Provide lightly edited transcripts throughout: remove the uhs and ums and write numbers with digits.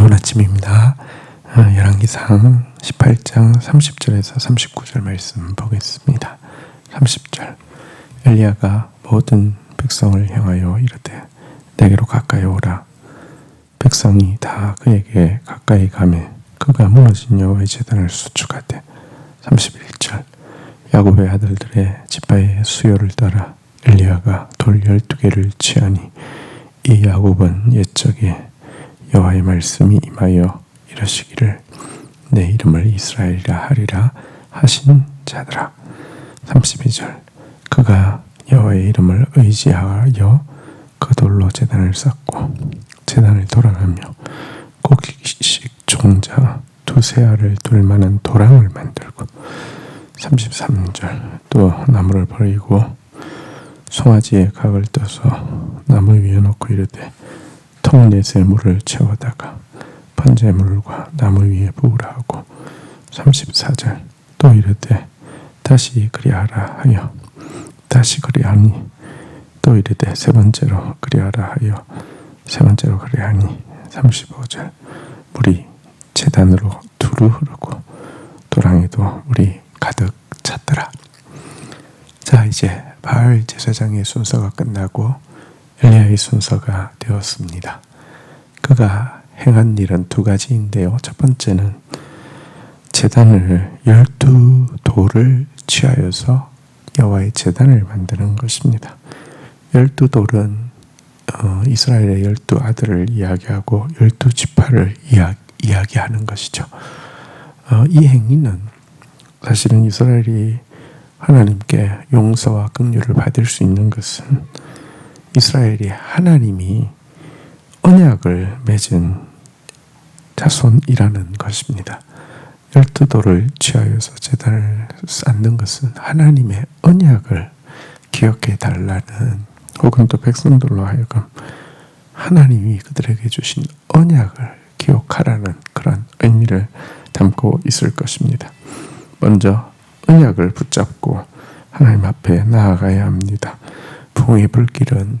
좋은 아침입니다. 열왕기상 18장 30절에서 39절 말씀 보겠습니다. 30절 엘리야가 모든 백성을 향하여 이르되 내게로 가까이 오라. 백성이 다 그에게 가까이 가매 그가 무너진 여호와의 제단을 수축하되 31절 야곱의 아들들의 지파의 수요를 따라 엘리야가 돌 12개를 취하니 이 야곱은 옛적에 여호와의 말씀이 임하여 이르시기를 내 이름을 이스라엘이라 하리라 하신 자들아. 32절 그가 여호와의 이름을 의지하여 그 돌로 제단을 쌓고 제단을 돌아가며 곡식 종자 두세 알을 둘 만한 도랑을 만들고 33절 또 나무를 버리고 송아지에 각을 떠서 나무 위에 놓고 이르되 통넷에 물을 채워다가 번제물과 나무 위에 부으라 하고 34절 또 이르되 다시 그리하라 하여 다시 그리하니 또 이르되 세 번째로 그리하라 하여 세 번째로 그리하니 35절 물이 제단으로 두루 흐르고 도랑에도 물이 가득 찼더라. 자, 이제 바알 제사장의 순서가 끝나고 엘리야의 순서가 되었습니다. 그가 행한 일은 두 가지인데요. 첫 번째는 제단을 12돌을 취하여서 여호와의 제단을 만드는 것입니다. 12돌은 이스라엘의 12아들을 이야기하고 12지파를 이야기하는 것이죠. 이 행위는 사실은 이스라엘이 하나님께 용서와 긍휼을 받을 수 있는 것은 이스라엘이 하나님이 언약을 맺은 자손이라는 것입니다. 12돌을 취하여서 제단을 쌓는 것은 하나님의 언약을 기억해 달라는, 혹은 또 백성들로 하여금 하나님이 그들에게 주신 언약을 기억하라는 그런 의미를 담고 있을 것입니다. 먼저 언약을 붙잡고 하나님 앞에 나아가야 합니다. 부흥의 불길은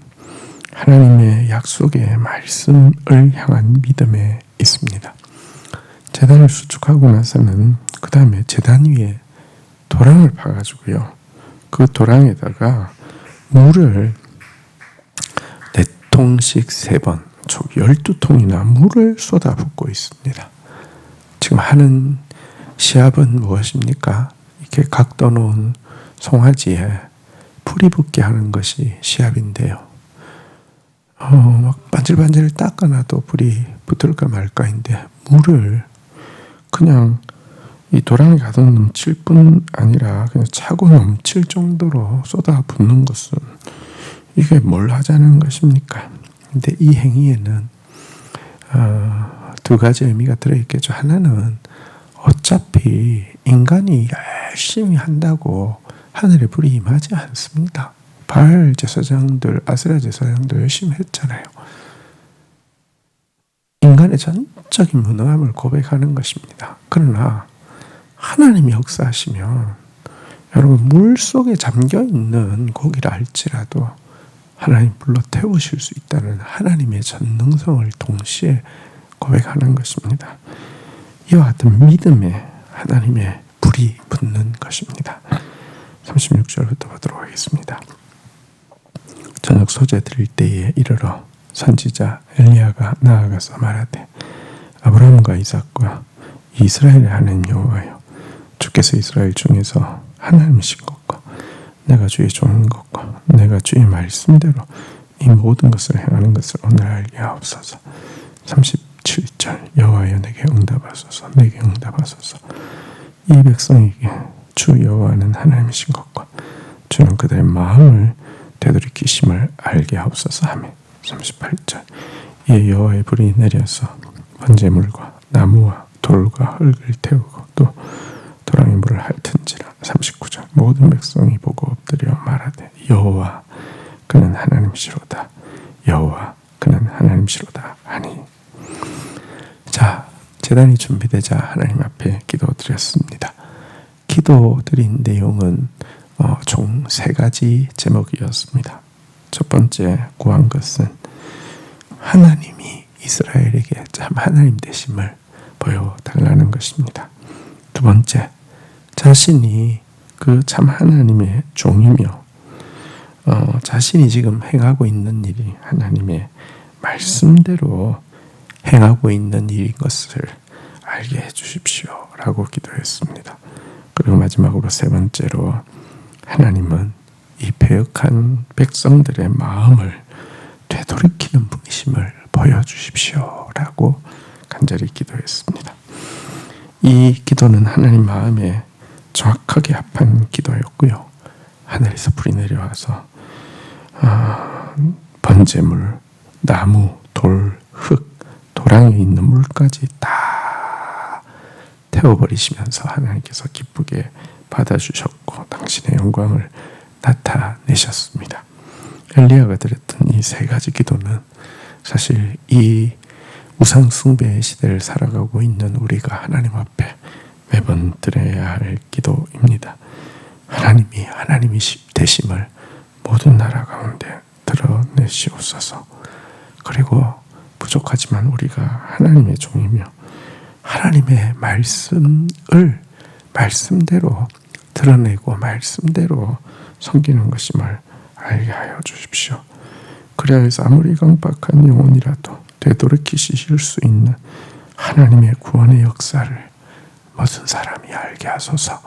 하나님의 약속의 말씀을 향한 믿음에 있습니다. 제단을 수축하고 나서는 그 다음에 제단 위에 도랑을 파가지고요. 그 도랑에다가 물을 4통씩 3번, 총 12통이나 물을 쏟아붓고 있습니다. 지금 하는 시합은 무엇입니까? 이렇게 각 떠놓은 송아지에 풀이 붙게 하는 것이 시합인데요. 막 반질반질 닦아놔도 불이 붙을까 말까인데 물을 그냥 이 도랑이 가득 넘칠 뿐 아니라 그냥 차고 넘칠 정도로 쏟아 붓는 것은 이게 뭘 하자는 것입니까? 근데 이 행위에는 두 가지 의미가 들어있겠죠. 하나는 어차피 인간이 열심히 한다고 하늘의 불이 임하지 않습니다. 바알 제사장들, 아세라 제사장들 열심히 했잖아요. 인간의 전적인 무능함을 고백하는 것입니다. 그러나 하나님이 역사하시면 여러분 물 속에 잠겨있는 고기라 할지라도 하나님 불러 태우실 수 있다는 하나님의 전능성을 동시에 고백하는 것입니다. 이와 같은 믿음에 하나님의 불이 붙는 것입니다. 36절부터 보도록 하겠습니다. 저녁 소재 드릴 때에 이르러 선지자 엘리야가 나아가서 말하되 아브라함과 이삭과 이스라엘의 하나님 여호와여, 주께서 이스라엘 중에서 하나님이신 것과 내가 주의 종인 것과 내가 주의 말씀대로 이 모든 것을 행하는 것을 오늘 알게 하옵소서. 37절 여호와여 내게 응답하소서, 내게 응답하소서. 이 백성에게 주 여호와는 하나님이신 것과 주는 그들의 마음을 되돌이키심을 알게 하옵소서 하며 38절 이 여호와의 불이 내려서 번제물과 나무와 돌과 흙을 태우고 또 도랑의 물을 핥은지라. 39절 모든 백성이 보고 엎드려 말하되 여호와 그는 하나님이시로다, 여호와 그는 하나님이시로다 하니. 자, 제단이 준비되자 하나님 앞에 기도드렸습니다. 기도드린 내용은 총 3가지 제목이었습니다. 첫 번째 구한 것은 하나님이 이스라엘에게 참 하나님 되심을 보여달라는 것입니다. 두 번째, 자신이 그 참 하나님의 종이며 자신이 지금 행하고 있는 일이 하나님의 말씀대로 행하고 있는 일인 것을 알게 해주십시오 라고 기도했습니다. 그리고 마지막으로 세 번째로, 하나님은 이 패역한 백성들의 마음을 되돌이키는 분이심을 보여주십시오 라고 간절히 기도했습니다. 이 기도는 하나님 마음에 정확하게 합한 기도였고요. 하늘에서 불이 내려와서 번제물, 나무, 돌, 흙, 도랑에 있는 물까지 다 태워버리시면서 하나님께서 기쁘게 받아주셨고 당신의 영광을 나타내셨습니다. 엘리야가 드렸던 이 세 가지 기도는 사실 이 우상 숭배의 시대를 살아가고 있는 우리가 하나님 앞에 매번 드려야 할 기도입니다. 하나님이 하나님이 되심을 모든 나라 가운데 드러내시옵소서. 그리고 부족하지만 우리가 하나님의 종이며 하나님의 말씀을 말씀대로 드러내고 말씀대로 섬기는 것임을 알게 하여 주십시오. 그래야 해서 아무리 강박한 영혼이라도 되돌이키실 수 있는 하나님의 구원의 역사를 모든 사람이 알게 하소서.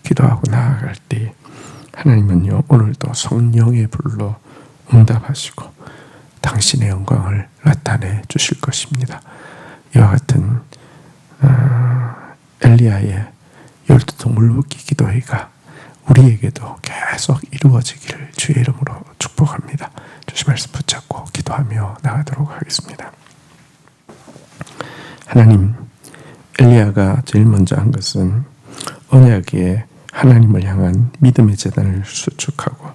기도하고 나아갈 때 하나님은요, 오늘도 성령의 불로 응답하시고 당신의 영광을 나타내 주실 것입니다. 이와 같은 엘리야의 12통 물붓기 기도회가 우리에게도 계속 이루어지기를 주의 이름으로 축복합니다. 주신 말씀 붙잡고 기도하며 나가도록 하겠습니다. 하나님, 엘리야가 제일 먼저 한 것은 언약의 하나님을 향한 믿음의 제단을 수축하고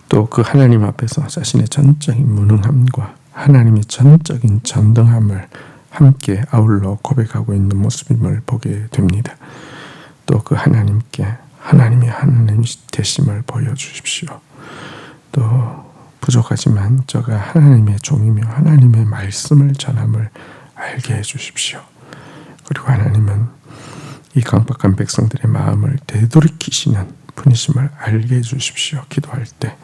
또 그 하나님 앞에서 자신의 전적인 무능함과 하나님의 전적인 전등함을 함께 아울러 고백하고 있는 모습임을 보게 됩니다. 또 그 하나님께 하나님의 하나님 되심을 보여주십시오. 또 부족하지만 저가 하나님의 종이며 하나님의 말씀을 전함을 알게 해주십시오. 그리고 하나님은 이 강박한 백성들의 마음을 되돌이키시는 분이심을 알게 해주십시오. 기도할 때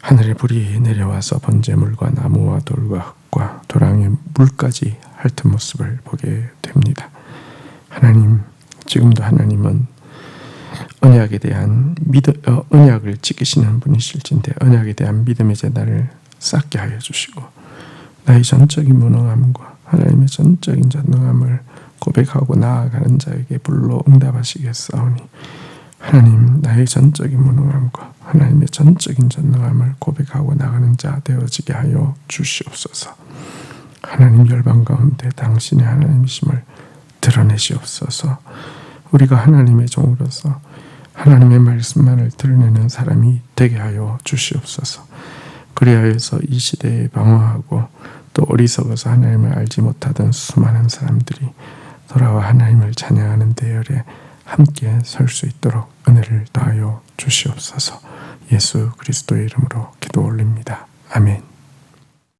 하늘의 불이 내려와서 번제물과 나무와 돌과 흙과 도랑의 물까지 핥은 모습을 보게 됩니다. 하나님, 지금도 하나님은 언약에 대한 언약을 지키시는 분이실진데 언약에 대한 믿음의 제단을 쌓게 하여 주시고 나의 전적인 무능함과 하나님의 전적인 전능함을 고백하고 나아가는 자에게 불로 응답하시겠사오니 하나님, 나의 전적인 무능함과 하나님의 전적인 전능함을 고백하고 나가는 자 되어지게 하여 주시옵소서. 하나님, 열방 가운데 당신의 하나님이심을 드러내시옵소서. 우리가 하나님의 종으로서 하나님의 말씀만을 드러내는 사람이 되게 하여 주시옵소서. 그리하여 해서 이 시대에 방황하고 또 어리석어서 하나님을 알지 못하던 수많은 사람들이 돌아와 하나님을 찬양하는 대열에 함께 설 수 있도록 은혜를 더하여 주시옵소서. 예수 그리스도의 이름으로 기도 올립니다. 아멘.